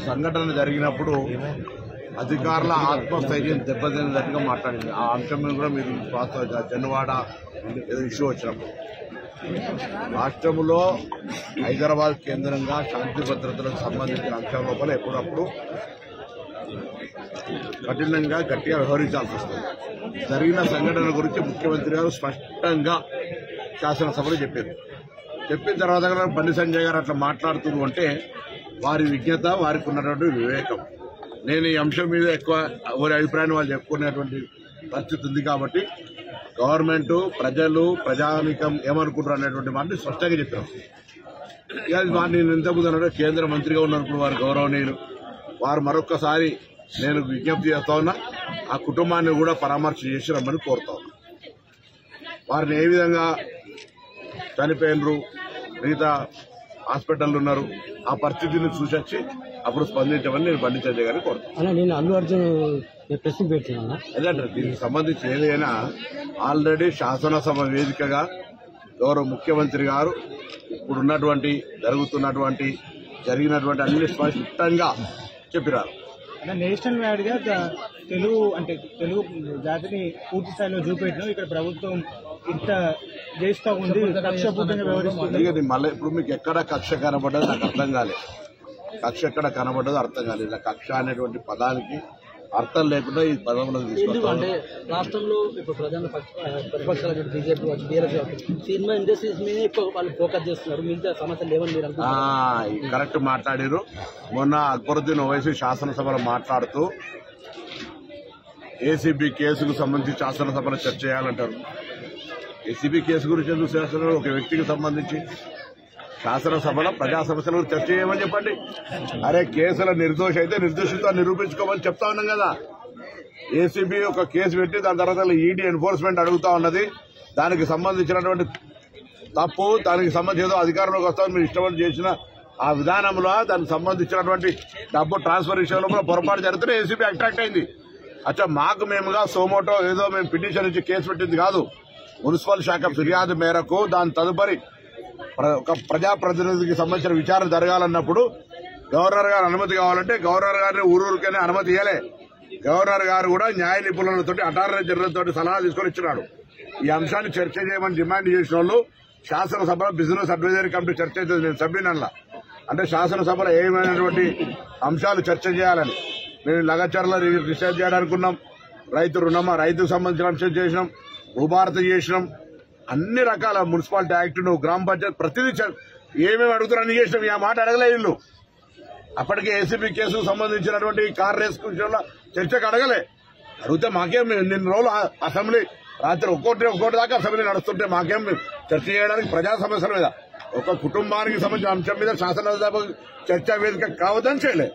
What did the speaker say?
సంఘటన జరిగినప్పుడు అధికారుల ఆత్మస్థైర్యం దెబ్బతిన్నట్టుగా మాట్లాడింది. ఆ అంశం మీద కూడా మీరు జన్వాడ ఏదో ఇష్యూ వచ్చినప్పుడు రాష్ట్రంలో హైదరాబాద్ కేంద్రంగా శాంతి భద్రతలకు సంబంధించిన అంశం లోపల ఎప్పుడప్పుడు కఠినంగా గట్టిగా వ్యవహరించాల్సి వస్తుంది. జరిగిన సంఘటన గురించి ముఖ్యమంత్రి గారు స్పష్టంగా శాసనసభలో చెప్పారు. చెప్పిన తర్వాత కూడా బండి సంజయ్ గారు అట్లా మాట్లాడుతున్నారు అంటే వారి విజ్ఞత, వారికి ఉన్నటువంటి వివేకం. నేను ఈ అంశం మీద ఎక్కువ ఎవరి అభిప్రాయాన్ని వాళ్ళు చెప్పుకునేటువంటి పరిస్థితి ఉంది కాబట్టి గవర్నమెంట్, ప్రజలు, ప్రజానీకం ఏమనుకుంటారు అనేటువంటి మాటని స్పష్టంగా చెప్పారు. ఇక నేను ఇంతకుముందు అన్నాడు కేంద్ర మంత్రిగా ఉన్నప్పుడు వారు గౌరవనీయులు, వారు మరొక్కసారి నేను విజ్ఞప్తి చేస్తా ఉన్నా, ఆ కుటుంబాన్ని కూడా పరామర్శ చేసి రమ్మని కోరుతా ఉన్నా. వారిని ఏ విధంగా చనిపోయినరు, మిగతా హాస్పిటల్ ఉన్నారు, ఆ పరిస్థితిని చూసొచ్చి అప్పుడు స్పందించమని నేను బండి సంజయ్ గారిని కోరుతాను. నేను అల్లు అర్జున్ ప్రశ్న పెట్టినా ఎందుకంటే దీనికి సంబంధించి ఏదైనా ఆల్రెడీ శాసనసభ వేదికగా గౌరవ ముఖ్యమంత్రి గారు ఇప్పుడున్నటువంటి జరుగుతున్నటువంటి జరిగినటువంటి అన్ని స్పష్టంగా చెప్పినారు. నేషనల్ వైడ్ గా తెలుగు జాతిని పూర్తి స్థాయిలో చూపెట్టడం ఇక్కడ ప్రభుత్వం ఇంత చేస్తా ఉంది, కక్షపూర్తంగా వ్యవహరిస్తుంది. మళ్ళీ ఇప్పుడు మీకు ఎక్కడ కక్ష కనబడ్డది నాకు అర్థం కాలేదు. కక్ష ఎక్కడ కనబడ్డదో అర్థం కాలేదు. ఇలా కక్ష అనేటువంటి పదానికి అర్థం లేకుండా ఈ పదంలోకి తీసుకొస్తాను. రాష్ట్రంలో ఇప్పుడు ప్రధాన ప్రతిపక్షాలు బీజేపీ బీఆర్ఎస్ సినిమా ఇండస్ట్రీస్ మీద ఎక్కువ వాళ్ళు ఫోకస్ చేస్తున్నారు, మిగతా సమస్యలు లేవని మీరు కరెక్ట్ మాట్లాడారు. మొన్న అక్బరుద్దీన్ ఓవైసీ శాసనసభలో మాట్లాడుతూ ఏసీబీ కేసుకు సంబంధించి శాసనసభలో చర్చ చేయాలంటారు. ఏసీబీ కేసు గురించి ఎందుకు చేస్తున్నారు? ఒక వ్యక్తికి సంబంధించి శాసనసభలో ప్రజా సమస్యల గురించి చర్చ చేయమని చెప్పండి. అరే కేసుల నిర్దోషి అయితే నిర్దోషితో నిరూపించుకోమని చెప్తా ఉన్నాం కదా. ఏసీబీ ఒక కేసు పెట్టి దాని తర్వాత ఈడీ ఎన్ఫోర్స్మెంట్ అడుగుతా ఉన్నది. దానికి సంబంధించినటువంటి తప్పు, దానికి సంబంధించి ఏదో అధికారంలోకి వస్తామని మీరు ఇష్టపడి చేసిన ఆ విధానంలో దానికి సంబంధించినటువంటి డబ్బు ట్రాన్స్ఫర్ విషయంలో కూడా పొరపాటు జరిగితే ఏసీబీ అట్రాక్ట్ అయింది. అచ్చా మాకు మేముగా సోమోటో ఏదో మేము పిటిషన్ ఇచ్చి కేసు పెట్టింది కాదు. మున్సిపల్ శాఖ ఫిర్యాదు మేరకు దాని తదుపరి ఒక ప్రజాప్రతినిధికి సంబంధించిన విచారణ జరగాలన్నప్పుడు గవర్నర్ గారు అనుమతి కావాలంటే గవర్నర్ గారిని ఊరూరికనే అనుమతి ఇవ్వలే. గవర్నర్ గారు కూడా న్యాయ నిపుణులతో అటార్నీ జనరల్తో సలహా తీసుకొని ఇచ్చినాడు. ఈ అంశాన్ని చర్చ చేయమని డిమాండ్ చేసిన వాళ్ళు శాసనసభలో బిజినెస్ అడ్వైజరీ కమిటీ చర్చ అవుతుంది. నేను సభ్యునల్లా అంటే శాసనసభలో ఏమైనటువంటి అంశాలు చర్చ చేయాలని మేము లగచర్ల రీసెర్చ్ చేయడానుకున్నాం. రైతుకు సంబంధించిన అంశం చేసినాం, భూభారత చేసినాం, అన్ని రకాల మున్సిపాలిటీ యాక్ట్, గ్రామ పంచాయతీ ప్రతిదీ ఏమేమి అడుగుతారు అన్ని చేసినాం. ఆ మాట అడగలే వీళ్ళు. అప్పటికే ఏసీబీ కేసుకు సంబంధించినటువంటి కార్ రేస్ విషయంలో చర్చకు అడగలే. అడిగితే మాకేం నిన్న రోజులు అసెంబ్లీ రాత్రి ఒక్కోటి దాకా అసెంబ్లీ నడుస్తుంటే మాకేం చర్చ చేయడానికి ప్రజా సమస్యల మీద ఒక కుటుంబానికి సంబంధించిన అంశం మీద శాసనసభ చర్చా వేదిక కావద్దని చేయలే.